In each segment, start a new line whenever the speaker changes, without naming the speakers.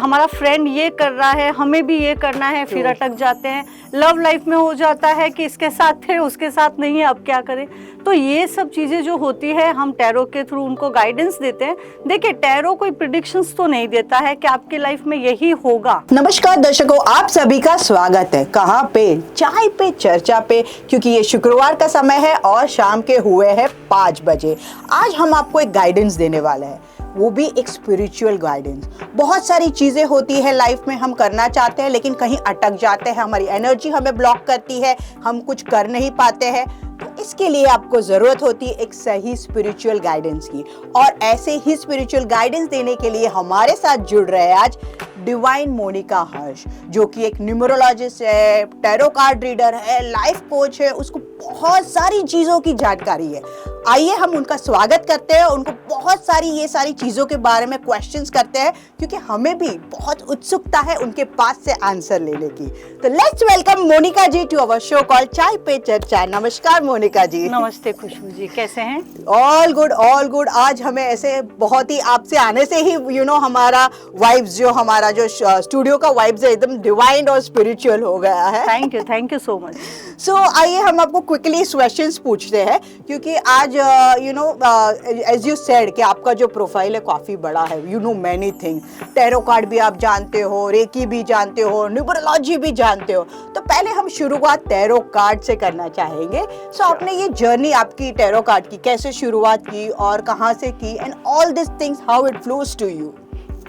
हमारा फ्रेंड ये कर रहा है, हमें भी ये करना है, फिर अटक जाते हैं। लव लाइफ में हो जाता है कि इसके साथ थे, उसके साथ नहीं है, अब क्या करें। तो ये सब चीज़ें जो होती है हम टैरो के थ्रू उनको गाइडेंस देते हैं। देखिए, टैरो कोई प्रेडिक्शंस तो नहीं देता है कि आपकी लाइफ में यही होगा।
नमस्कार दर्शकों, आप सभी का स्वागत है। कहाँ पे? चाय पे चर्चा पे, क्योंकि ये शुक्रवार का समय है और शाम के हुए हैं 5 बजे। आज हम आपको एक गाइडेंस देने वाले हैं, वो भी एक स्पिरिचुअल गाइडेंस। बहुत सारी चीज़ें होती है लाइफ में, हम करना चाहते हैं लेकिन कहीं अटक जाते हैं, हमारी एनर्जी हमें ब्लॉक करती है, हम कुछ कर नहीं पाते हैं। तो इसके लिए आपको ज़रूरत होती है एक सही स्पिरिचुअल गाइडेंस की। और ऐसे ही स्पिरिचुअल गाइडेंस देने के लिए हमारे साथ जुड़ रहे हैं आज डिवाइन मोनिका हर्ष, जो कि एक न्यूमरोलॉजिस्ट है, टैरो कार्ड रीडर है, लाइफ कोच है, उसको बहुत सारी चीज़ों की जानकारी है। आइए हम उनका स्वागत करते हैं, उनको बहुत सारी ये सारी चीज़ों के बारे में क्वेश्चंस करते हैं, क्योंकि हमें भी बहुत उत्सुकता है उनके पास से आंसर लेने की। तो let's welcome Monika ji to our show called Chai pe चर्चा। नमस्कार मोनिका जी।
नमस्ते खुशबू जी, कैसे हैं?
All good all good. आज हमें ऐसे बहुत ही आपसे आने से ही हमारा वाइब्स, जो हमारा जो स्टूडियो का वाइब्स है, एकदम डिवाइन और स्पिरिचुअल हो गया है।
Thank you so much.
So आइए हम आपको क्विकली क्वेश्चंस पूछते हैं, क्योंकि आज एज यू सेड कि आपका जो प्रोफाइल है काफ़ी बड़ा है, you know many thing. Tarot card भी आप जानते हो, रेकी भी जानते हो, न्यूमरोलॉजी भी जानते हो। तो पहले हम शुरुआत टैरो कार्ड से करना चाहेंगे। सो आपने ये जर्नी आपकी टैरो कार्ड की कैसे शुरुआत की और कहाँ से की, and all this things, how it flows to you?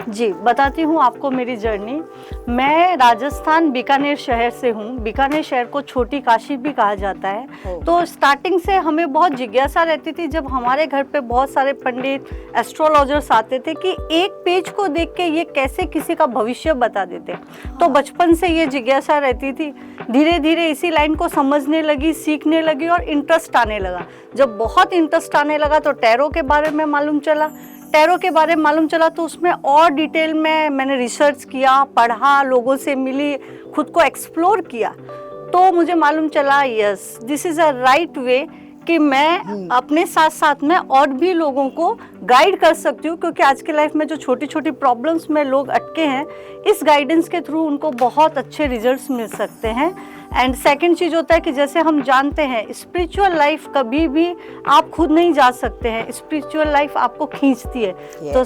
जी, बताती हूँ आपको मेरी जर्नी। मैं राजस्थान बीकानेर शहर से हूँ। बीकानेर शहर को छोटी काशी भी कहा जाता है। तो स्टार्टिंग से हमें बहुत जिज्ञासा रहती थी, जब हमारे घर पे बहुत सारे पंडित, एस्ट्रोलॉजर्स आते थे कि एक पेज को देख के ये कैसे किसी का भविष्य बता देते। तो बचपन से ये जिज्ञासा रहती थी। धीरे धीरे इसी लाइन को समझने लगी, सीखने लगी और इंटरेस्ट आने लगा। जब बहुत इंटरेस्ट आने लगा तो टैरो के बारे में मालूम चला तो उसमें और डिटेल में मैंने रिसर्च किया, पढ़ा, लोगों से मिली, खुद को एक्सप्लोर किया। तो मुझे मालूम चला yes, this is a right way कि मैं अपने साथ साथ में और भी लोगों को गाइड कर सकती हूँ, क्योंकि आज की लाइफ में जो छोटी छोटी प्रॉब्लम्स में लोग अटके हैं, इस गाइडेंस के थ्रू उनको बहुत अच्छे रिजल्ट्स मिल सकते हैं। एंड सेकंड चीज़ होता है कि जैसे हम जानते हैं, स्पिरिचुअल लाइफ कभी भी आप खुद नहीं जा सकते हैं, स्पिरिचुअल लाइफ आपको खींचती है। तो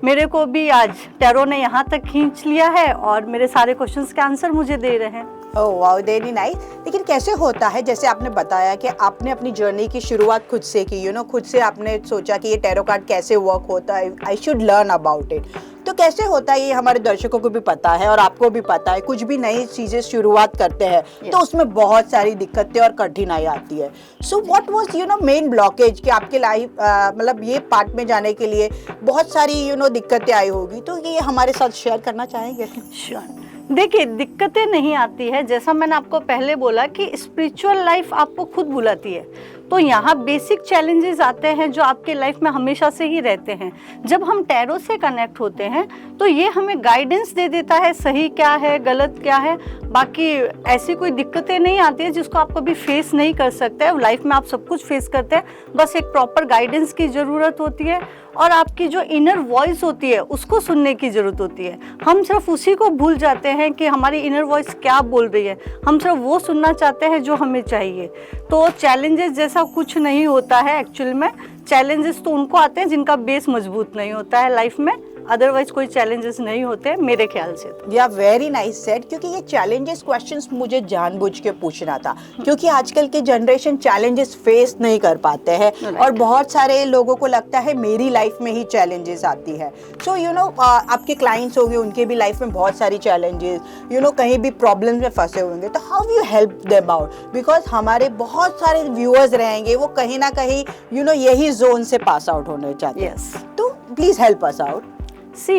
मेरे को भी आज टैरो ने यहाँ तक खींच लिया है और मेरे सारे क्वेश्चंस के आंसर मुझे दे रहे हैं।
Oh wow, very nice. लेकिन कैसे होता है, जैसे आपने बताया कि आपने अपनी जर्नी की शुरुआत खुद से की, खुद से आपने सोचा कि ये टैरो कार्ड कैसे वर्क होता है, I should learn about it. तो कैसे होता है, ये हमारे दर्शकों को भी पता है और आपको भी पता है, कुछ भी नई चीज़ें शुरुआत करते हैं तो उसमें बहुत सारी दिक्कतें और कठिनाई आती है। So what was main blockage कि आपके लाइफ मतलब ये पार्ट में जाने के लिए बहुत सारी दिक्कतें आई होगी, तो ये हमारे साथ शेयर करना चाहेंगे?
श्योर। देखिए, दिक्कतें नहीं आती है, जैसा मैंने आपको पहले बोला कि स्पिरिचुअल लाइफ आपको खुद बुलाती है। तो यहाँ बेसिक चैलेंजेस आते हैं जो आपके लाइफ में हमेशा से ही रहते हैं। जब हम टैरो से कनेक्ट होते हैं तो ये हमें गाइडेंस दे देता है, सही क्या है, गलत क्या है। बाकी ऐसी कोई दिक्कतें नहीं आती है जिसको आप कभी फेस नहीं कर सकते। लाइफ में आप सब कुछ फेस करते हैं, बस एक प्रॉपर गाइडेंस की ज़रूरत होती है और आपकी जो इनर वॉइस होती है उसको सुनने की ज़रूरत होती है। हम सिर्फ उसी को भूल जाते हैं कि हमारी इनर वॉइस क्या बोल रही है, हम सिर्फ वो सुनना चाहते हैं जो हमें चाहिए। तो चैलेंजेस जैसा कुछ नहीं होता है एक्चुअल में। चैलेंजेस तो उनको आते हैं जिनका बेस मजबूत नहीं होता है लाइफ में, अदरवाइज कोई चैलेंजेस नहीं होते मेरे ख्याल से।
या वेरी नाइस सेड, क्योंकि ये चैलेंजेस क्वेश्चंस मुझे जानबूझ के पूछना था, क्योंकि आजकल के जनरेशन चैलेंजेस फेस नहीं कर पाते हैं और बहुत सारे लोगों को लगता है मेरी लाइफ में ही चैलेंजेस आती है। सो आपके क्लाइंट्स होंगे, उनके भी लाइफ में बहुत सारी चैलेंजेस, कहीं भी प्रॉब्लम्स में फंसे होंगे, तो how you help them out? Because हमारे बहुत सारे व्यूअर्स रहेंगे, वो कहीं ना कहीं यही जोन से पास आउट होने चाहते हैं। तो प्लीज हेल्प अस आउट।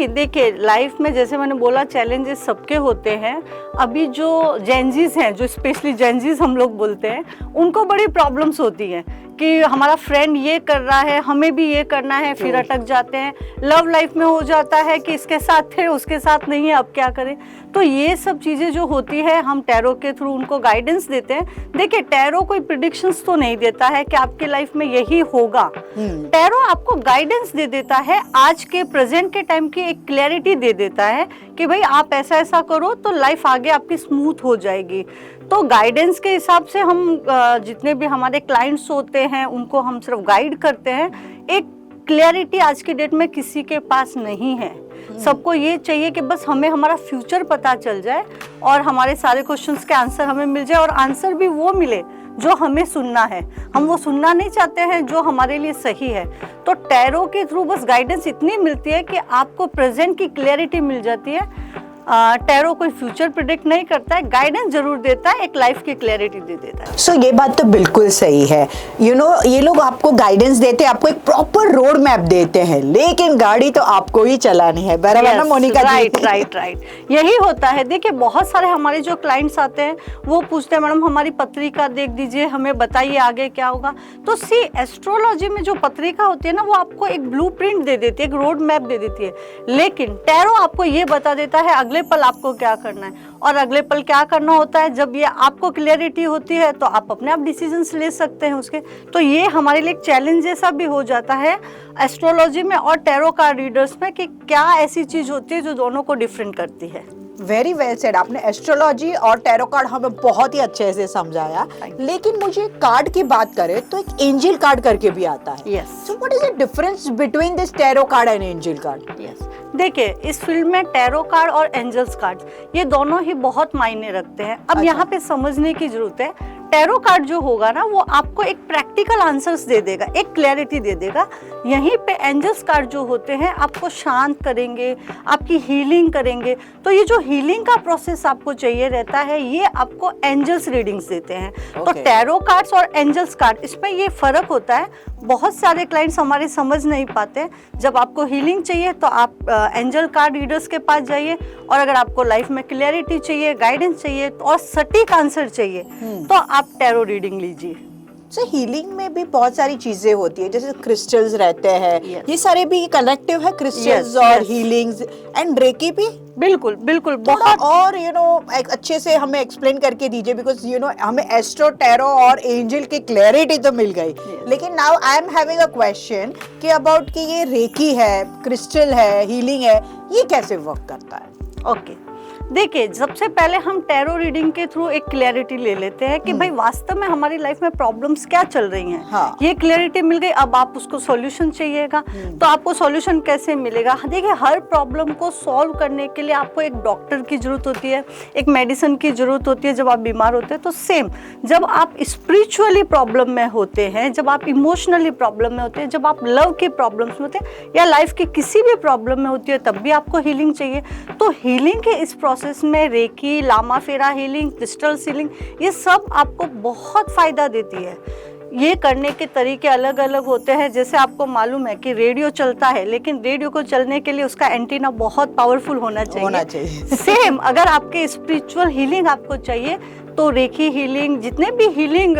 देखिए, लाइफ में जैसे मैंने बोला चैलेंजेस सबके होते हैं। अभी जो जेंजीज हैं, जो स्पेशली जेंजीज हम लोग बोलते हैं, उनको बड़ी प्रॉब्लम्स होती हैं कि हमारा फ्रेंड ये कर रहा है, हमें भी ये करना है, फिर अटक जाते हैं। लव लाइफ में हो जाता है कि इसके साथ थे, उसके साथ नहीं है, अब क्या करें। तो ये सब चीज़ें जो होती है हम टैरो के थ्रू उनको गाइडेंस देते हैं। देखिए, टैरो कोई प्रेडिक्शंस तो नहीं देता है कि आपकी लाइफ में यही होगा। टैरो आपको गाइडेंस दे देता है, आज के प्रेजेंट के टाइम की एक क्लैरिटी दे देता है कि भाई आप ऐसा ऐसा करो तो लाइफ आगे आपकी स्मूथ हो जाएगी। तो गाइडेंस के हिसाब से हम जितने भी हमारे क्लाइंट्स होते हैं उनको हम सिर्फ गाइड करते हैं। एक क्लैरिटी आज की डेट में किसी के पास नहीं है। सबको ये चाहिए कि बस हमें हमारा फ्यूचर पता चल जाए और हमारे सारे क्वेश्चंस के आंसर हमें मिल जाए, और आंसर भी वो मिले जो हमें सुनना है। हम वो सुनना नहीं चाहते हैं जो हमारे लिए सही है। तो टैरो के थ्रू बस गाइडेंस इतनी मिलती है कि आपको प्रेजेंट की क्लैरिटी मिल जाती है। टैरो कोई फ्यूचर प्रिडिक्ट नहीं करता है, गाइडेंस जरूर देता है, एक लाइफ की क्लैरिटी दे देता है।
सो ये बात तो बिल्कुल सही है। ये लोग आपको गाइडेंस देते हैं, आपको एक प्रॉपर रोड मैप देते हैं, लेकिन गाड़ी तो आपको ही चलानी है, बराबर ना मोनिका जी?
राइट यही होता है। देखिए बहुत सारे हमारे जो क्लाइंट्स आते हैं वो पूछते हैं मैडम हमारी पत्रिका देख दीजिए, हमें बताइए आगे क्या होगा। तो सी एस्ट्रोलॉजी में जो पत्रिका होती है ना वो आपको एक ब्लूप्रिंट दे देती है, एक रोड मैप दे देती है, लेकिन टैरो आपको ये बता देता है अगले पल आपको क्या करना है। और अगले पल क्या करना होता है, जब ये आपको क्लैरिटी होती है तो आप अपने आप डिसीजंस ले सकते हैं उसके। तो ये हमारे लिए एक चैलेंज जैसा भी हो जाता है एस्ट्रोलॉजी में और टैरो कार्ड रीडर्स में कि क्या ऐसी चीज होती है जो दोनों को डिफरेंट करती है।
Very well said. आपने एस्ट्रोलॉजी और टैरो कार्ड हमें बहुत ही अच्छे से समझाया, लेकिन मुझे कार्ड की बात करें तो एक एंजल कार्ड करके भी आता है।
Yes.
So what is the difference between this tarot card and angel card?
Yes, देखिए इस फील्ड में टैरो कार्ड और एंजल्स कार्ड ये दोनों ही बहुत मायने रखते हैं। अब यहाँ पे समझने की जरूरत है, टैरो कार्ड जो होगा ना वो आपको एक प्रैक्टिकल आंसर्स दे देगा, एक क्लैरिटी दे देगा। यहीं पे एंजल्स कार्ड जो होते हैं आपको शांत करेंगे, आपकी हीलिंग करेंगे। तो ये जो हीलिंग का प्रोसेस आपको चाहिए रहता है ये आपको एंजल्स रीडिंग्स देते हैं। तो टैरो कार्ड्स और एंजल्स कार्ड इसमें ये फर्क होता है। बहुत सारे क्लाइंट्स हमारे समझ नहीं पाते। जब आपको हीलिंग चाहिए तो आप एंजल कार्ड रीडर्स के पास जाइए, और अगर आपको लाइफ में क्लैरिटी चाहिए, गाइडेंस चाहिए और सटीक आंसर चाहिए तो आप टैरो रीडिंग लीजिए।
सो हीलिंग में भी बहुत सारी चीजें होती है, जैसे क्रिस्टल्स रहते हैं, ये सारे भी कनेक्टिव है, क्रिस्टल्स और हीलिंग्स एंड रेकी भी।
बिल्कुल बिल्कुल
बहुत और अच्छे से हमें एक्सप्लेन करके दीजिए, बिकॉज हमें एस्ट्रो, टैरो और एंजल की क्लैरिटी तो मिल गई, लेकिन now I am having a question कि अबाउट कि ये रेकी है, क्रिस्टल है, हीलिंग है, ये कैसे वर्क करता है?
ओके देखिए सबसे पहले हम टैरो रीडिंग के थ्रू एक क्लैरिटी ले लेते हैं कि भाई वास्तव में हमारी लाइफ में प्रॉब्लम्स क्या चल रही हैं।
हाँ।
ये क्लैरिटी मिल गई, अब आप उसको सॉल्यूशन चाहिएगा तो आपको सॉल्यूशन कैसे मिलेगा। देखिए हर प्रॉब्लम को सॉल्व करने के लिए आपको एक डॉक्टर की जरूरत होती है, एक मेडिसिन की जरूरत होती है जब आप बीमार होते हैं। तो सेम जब आप स्पिरिचुअली प्रॉब्लम में होते हैं, जब आप इमोशनली प्रॉब्लम में होते हैं, जब आप लव की प्रॉब्लम्स में होते हैं या लाइफ की किसी भी प्रॉब्लम में होती है तब भी आपको हीलिंग चाहिए। तो हीलिंग के इस प्रोसेस में रेकी, लामा फेरा हीलिंग, क्रिस्टल हीलिंग ये सब आपको बहुत फायदा देती है। ये करने के तरीके अलग अलग होते हैं। जैसे आपको मालूम है कि रेडियो चलता है, लेकिन रेडियो को चलने के लिए उसका एंटीना बहुत पावरफुल होना चाहिए। सेम अगर आपके स्पिरिचुअल हीलिंग आपको चाहिए तो रेकी हीलिंग, जितने भी हीलिंग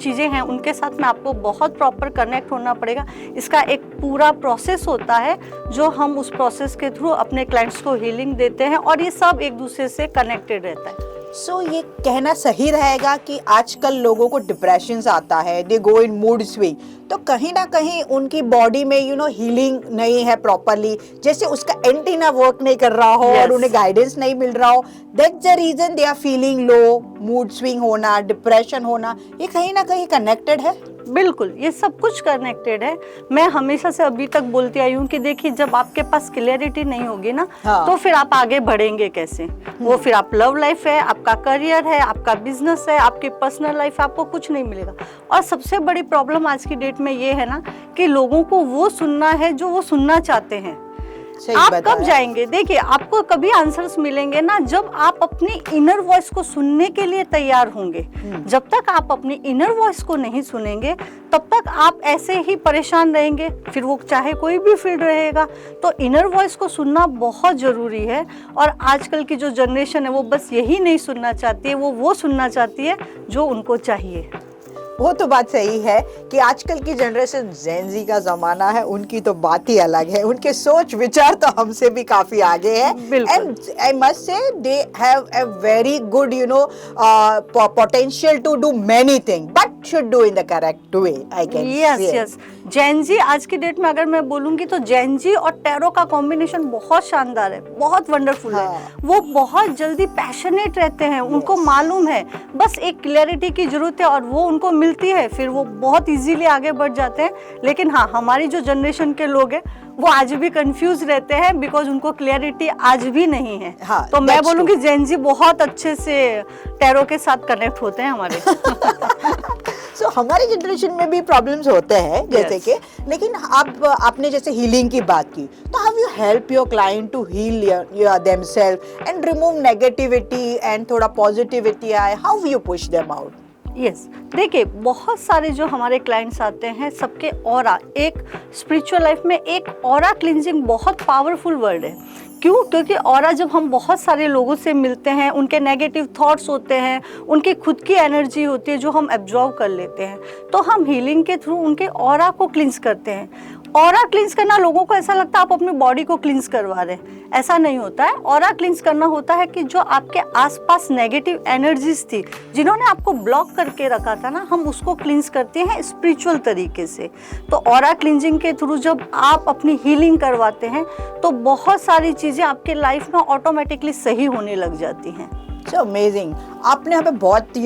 चीज़ें हैं उनके साथ में आपको बहुत प्रॉपर कनेक्ट होना पड़ेगा। इसका एक पूरा प्रोसेस होता है जो हम उस प्रोसेस के थ्रू अपने क्लाइंट्स को हीलिंग देते हैं, और ये सब एक दूसरे से कनेक्टेड रहता है।
सो ये कहना सही रहेगा कि आजकल लोगों को डिप्रेशन आता है, दे गो इन मूड स्विंग, तो कहीं ना कहीं उनकी बॉडी में हीलिंग नहीं है प्रॉपरली, जैसे उसका एंटीना वर्क नहीं कर रहा हो और उन्हें गाइडेंस नहीं मिल रहा हो, that's the reason they are feeling low, mood swing होना, डिप्रेशन होना, ये कहीं ना कहीं कनेक्टेड है।
बिल्कुल ये सब कुछ कनेक्टेड है। मैं हमेशा से अभी तक बोलती आई हूँ कि देखिए जब आपके पास क्लैरिटी नहीं होगी ना तो फिर आप आगे बढ़ेंगे कैसे। वो फिर आप लव लाइफ है, आपका करियर है, आपका बिजनेस है, आपकी पर्सनल लाइफ है, आपको कुछ नहीं मिलेगा। और सबसे बड़ी प्रॉब्लम आज की डेट में ये है ना कि लोगों को वो सुनना है जो वो सुनना चाहते हैं। आप कब जाएंगे, देखिए आपको कभी आंसर्स मिलेंगे ना जब आप अपनी इनर वॉइस को सुनने के लिए तैयार होंगे। जब तक आप अपनी इनर वॉइस को नहीं सुनेंगे तब तक आप ऐसे ही परेशान रहेंगे, फिर वो चाहे कोई भी फील्ड रहेगा। तो इनर वॉइस को सुनना बहुत जरूरी है। और आजकल की जो जनरेशन है वो बस यही नहीं सुनना चाहती है, वो सुनना चाहती है जो उनको चाहिए।
वो तो बात सही है कि आजकल की जनरेशन जेन ज़ी का जमाना है, उनकी तो बात ही अलग है, उनके सोच विचार तो हमसे भी काफी आगे है। And I must say they have a very good potential to do many thing, but should do in the correct way, I can
yes. Gen Z आज की डेट में अगर मैं बोलूंगी तो जैनजी और टैरो का कॉम्बिनेशन बहुत शानदार है, बहुत वंडरफुल है। वो बहुत जल्दी पैशनेट रहते हैं, उनको मालूम है, बस एक क्लैरिटी की जरूरत है और वो उनको मिलती है, फिर वो बहुत इजीली आगे बढ़ जाते हैं। लेकिन हाँ, हमारी जो जनरेशन के लोग हैं वो आज भी कंफ्यूज रहते हैं बिकॉज उनको क्लैरिटी आज भी नहीं है। तो मैं बोलूंगी जेनजी बहुत अच्छे से टैरो के साथ कनेक्ट होते हैं हमारे।
So, हमारी जनरेशन में भी प्रॉब्लम्स होते हैं जैसे कि, लेकिन आपने जैसे हीलिंग की बात की, तो how you help your client to heal themselves and remove negativity and थोड़ा पॉजिटिविटी आए, how you push them out?
Yes, देखिए बहुत सारे जो हमारे क्लाइंट्स आते हैं सबके ऑरा, एक स्पिरिचुअल लाइफ में एक ऑरा क्लिनजिंग बहुत पावरफुल वर्ड है। क्यों? क्योंकि ऑरा जब हम बहुत सारे लोगों से मिलते हैं, उनके नेगेटिव थॉट्स होते हैं, उनकी खुद की एनर्जी होती है जो हम एब्जॉर्व कर लेते हैं, तो हम हीलिंग के थ्रू उनके ऑरा को क्लिंस करते हैं। ऑरा क्लिंस करना, लोगों को ऐसा लगता है आप अपनी बॉडी को क्लिंस करवा रहे हैं, ऐसा नहीं होता है। ऑरा क्लिंस करना होता है कि जो आपके आसपास नेगेटिव एनर्जीज थी, जिन्होंने आपको ब्लॉक करके रखा था ना, हम उसको क्लिंस करते हैं स्पिरिचुअल तरीके से। तो ऑरा क्लिंजिंग के थ्रू जब आप अपनी हीलिंग करवाते हैं तो बहुत सारी चीज़ें आपके लाइफ में ऑटोमेटिकली सही होने लग जाती हैं।
So amazing. आपने हमें बहुत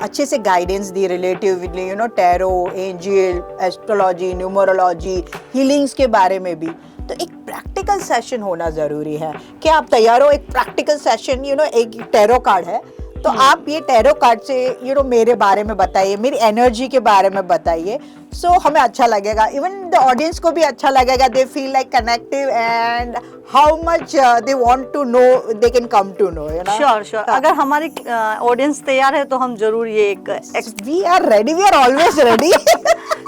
अच्छे से गाइडेंस दी relatively tarot, angel, astrology, numerology, healings के बारे में भी। तो एक प्रैक्टिकल सेशन होना ज़रूरी है। क्या आप तैयार हो? एक प्रैक्टिकल सेशन, एक टैरो कार्ड है, तो आप ये टैरो कार्ड से मेरे बारे में बताइए, मेरी एनर्जी के बारे में बताइए, सो हमें अच्छा लगेगा, इवन द ऑडियंस को भी अच्छा लगेगा, they feel like connective and how much they want to know, they can come to know,
sure. अगर हमारी ऑडियंस तैयार है तो हम जरूर ये
we are ready, we are always ready.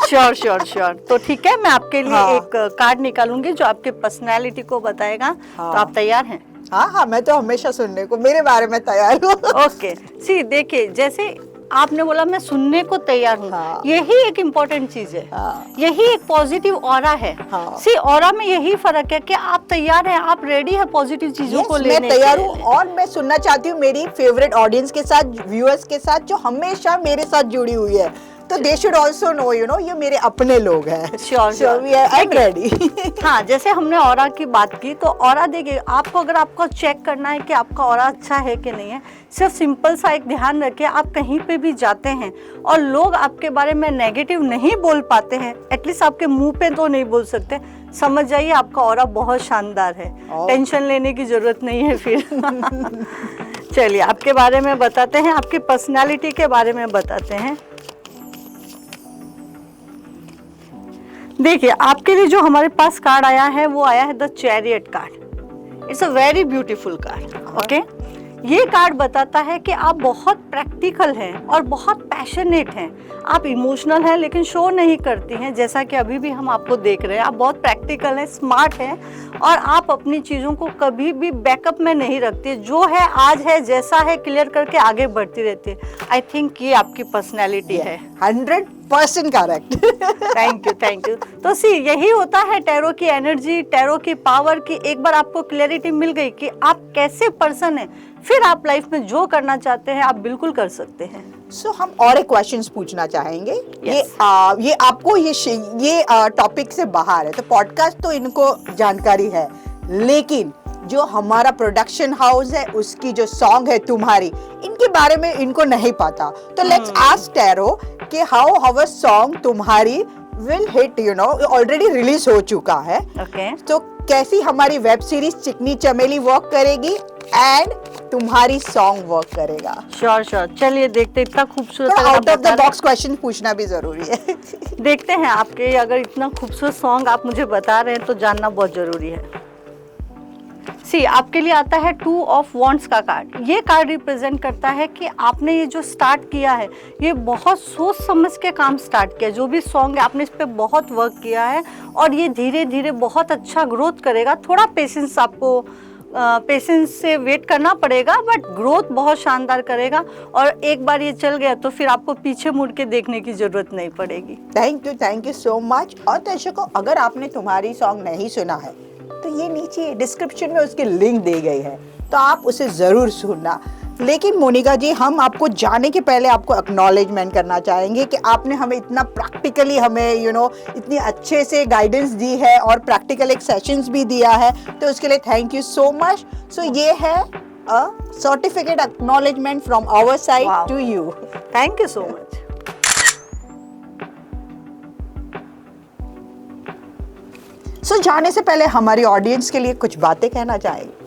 Sure. तो ठीक है, मैं आपके लिए एक कार्ड निकालूंगी जो आपके पर्सनैलिटी को बताएगा। तो आप तैयार हैं?
हाँ, मैं तो हमेशा सुनने को, मेरे बारे में तैयार हूँ।
ओके, सी देखिए, जैसे आपने बोला मैं सुनने को तैयार हूँ, यही एक इम्पोर्टेंट चीज है, यही एक पॉजिटिव ऑरा है। सी ऑरा में यही फर्क है कि आप तैयार हैं, आप रेडी है पॉजिटिव चीजों को लेने।
मैं तैयार हूँ और मैं सुनना चाहती हूँ मेरी फेवरेट ऑडियंस के साथ, व्यूअर्स के साथ, जो हमेशा मेरे साथ जुड़ी हुई है, तो दे शुड ऑल्सो नो, ये मेरे अपने लोग हैं।
Sure,
I am ready.
हाँ, जैसे हमने ऑरा की बात की, तो ऑरा देखिए, आपको अगर आपको चेक करना है कि आपका ऑरा अच्छा है कि नहीं है, सिर्फ सिंपल सा एक ध्यान रखिए, आप कहीं पे भी जाते हैं और लोग आपके बारे में नेगेटिव नहीं बोल पाते हैं, एटलीस्ट आपके मुंह पे तो नहीं बोल सकते, समझ जाइए आपका ऑरा बहुत शानदार है। टेंशन लेने की जरूरत नहीं है फिर। चलिए, आपके बारे में बताते हैं, आपकी पर्सनैलिटी के बारे में बताते हैं। देखिए, आपके लिए जो हमारे पास कार्ड आया है वो आया है the chariot card. It's a very beautiful card. Okay, ये कार्ड बताता है कि आप बहुत प्रैक्टिकल हैं और बहुत पैशनेट हैं। आप इमोशनल हैं लेकिन शो नहीं करती हैं, जैसा कि अभी भी हम आपको देख रहे हैं। आप बहुत प्रैक्टिकल हैं, स्मार्ट हैं और आप अपनी चीज़ों को कभी भी बैकअप में नहीं रखती। जो है आज है, जैसा है क्लियर करके आगे बढ़ती रहती है। आई थिंक ये आपकी पर्सनैलिटी है।
100% करेक्ट।
Thank you. तो सी, यही होता है टैरो की एनर्जी, टैरो की पावर की। एक बार आपको क्लैरिटी मिल गई कि आप कैसे पर्सन हैं, फिर आप लाइफ में जो करना चाहते हैं आप बिल्कुल कर सकते हैं।
सो हम और एक क्वेश्चंस पूछना चाहेंगे।
Yes.
ये आपको ये टॉपिक से बाहर है, तो पॉडकास्ट तो इनको जानकारी है, लेकिन जो हमारा प्रोडक्शन हाउस है उसकी जो सॉन्ग है तुम्हारी, इनके बारे में इनको नहीं पता। तो लेट्स आस्क टैरो कि हाउ अवर सॉन्ग तुम्हारी विल हिट, ऑलरेडी रिलीज हो चुका है। तो कैसी हमारी वेब सीरीज चिकनी चमेली वर्क करेगी एंड तुम्हारी सॉन्ग वर्क करेगा?
श्योर। चलिए देखते, इतना खूबसूरत
out of the box question पूछना भी जरूरी है।
देखते हैं आपके, अगर इतना खूबसूरत सॉन्ग आप मुझे बता रहे हैं तो जानना बहुत जरूरी है। सी, आपके लिए आता है 2 ऑफ वॉन्ड्स का कार्ड। ये कार्ड रिप्रेजेंट करता है कि आपने ये जो स्टार्ट किया है, ये बहुत सोच समझ के काम स्टार्ट किया। जो भी सॉन्ग है आपने इस पे बहुत वर्क किया है और ये धीरे धीरे बहुत अच्छा ग्रोथ करेगा। थोड़ा पेशेंस, आपको पेशेंस से वेट करना पड़ेगा, बट ग्रोथ बहुत शानदार करेगा। और एक बार ये चल गया तो फिर आपको पीछे मुड़ के देखने की जरूरत नहीं पड़ेगी।
Thank you so much. और दर्शकों, अगर आपने तुम्हारी सॉन्ग नहीं सुना है तो ये नीचे डिस्क्रिप्शन में उसकी लिंक दी गई है, तो आप उसे जरूर सुनना। लेकिन मोनिका जी, हम आपको जाने के पहले आपको एक्नॉलेजमेंट करना चाहेंगे कि आपने हमें इतना प्रैक्टिकली हमें इतनी अच्छे से गाइडेंस दी है और प्रैक्टिकल एक सेशंस भी दिया है, तो उसके लिए thank you so much. So ये है a certificate acknowledgement from our side to you.
Thank you so much.
So जाने से पहले हमारी ऑडियंस के लिए कुछ बातें कहना चाहेंगे?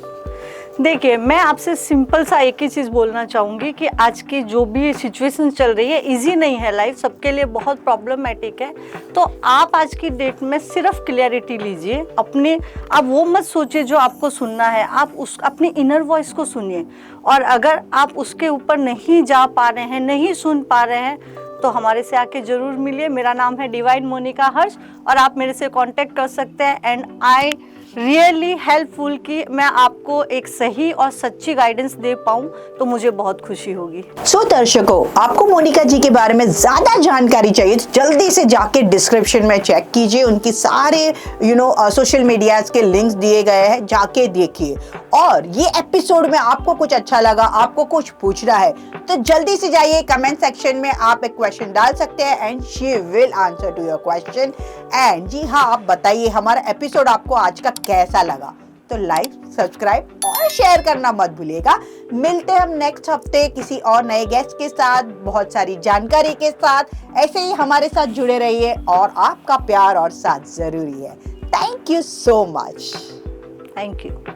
देखिए, मैं आपसे सिंपल सा एक ही चीज़ बोलना चाहूँगी कि आज की जो भी सिचुएशन चल रही है, इजी नहीं है लाइफ, सबके लिए बहुत प्रॉब्लमेटिक है। तो आप आज की डेट में सिर्फ क्लियरिटी लीजिए, आप वो मत सोचिए जो आपको सुनना है, आप अपनी इनर वॉइस को सुनिए। और अगर आप उसके ऊपर नहीं जा पा रहे हैं, नहीं सुन पा रहे हैं, तो हमारे से आके ज़रूर मिलिए। मेरा नाम है डिवाइन मोनिका हर्ष और आप मेरे से कांटेक्ट कर सकते हैं। एंड आई रियली हेल्पफुल कि मैं आपको एक सही और सच्ची गाइडेंस दे पाऊँ, तो मुझे बहुत खुशी होगी।
सो दर्शकों, आपको मोनिका जी के बारे में ज़्यादा जानकारी चाहिए तो जल्दी से जाके डिस्क्रिप्शन में चेक कीजिए, उनकी सारे सोशल मीडियाज के लिंक्स दिए गए हैं, जाके देखिए। और ये एपिसोड में आपको कुछ अच्छा लगा, आपको कुछ पूछना है, तो जल्दी से जाइए कमेंट सेक्शन में, आप एक क्वेश्चन डाल सकते हैं and she will answer to your question. And जी हाँ, आप बताइए हमारा एपिसोड आपको आज का कैसा लगा, तो लाइक, सब्सक्राइब और शेयर करना मत भूलिएगा। मिलते हैं हम नेक्स्ट हफ्ते किसी और नए गेस्ट के साथ, बहुत सारी जानकारी के साथ। ऐसे ही हमारे साथ जुड़े रहिए और आपका प्यार और साथ जरूरी है। Thank you so much.
Thank you.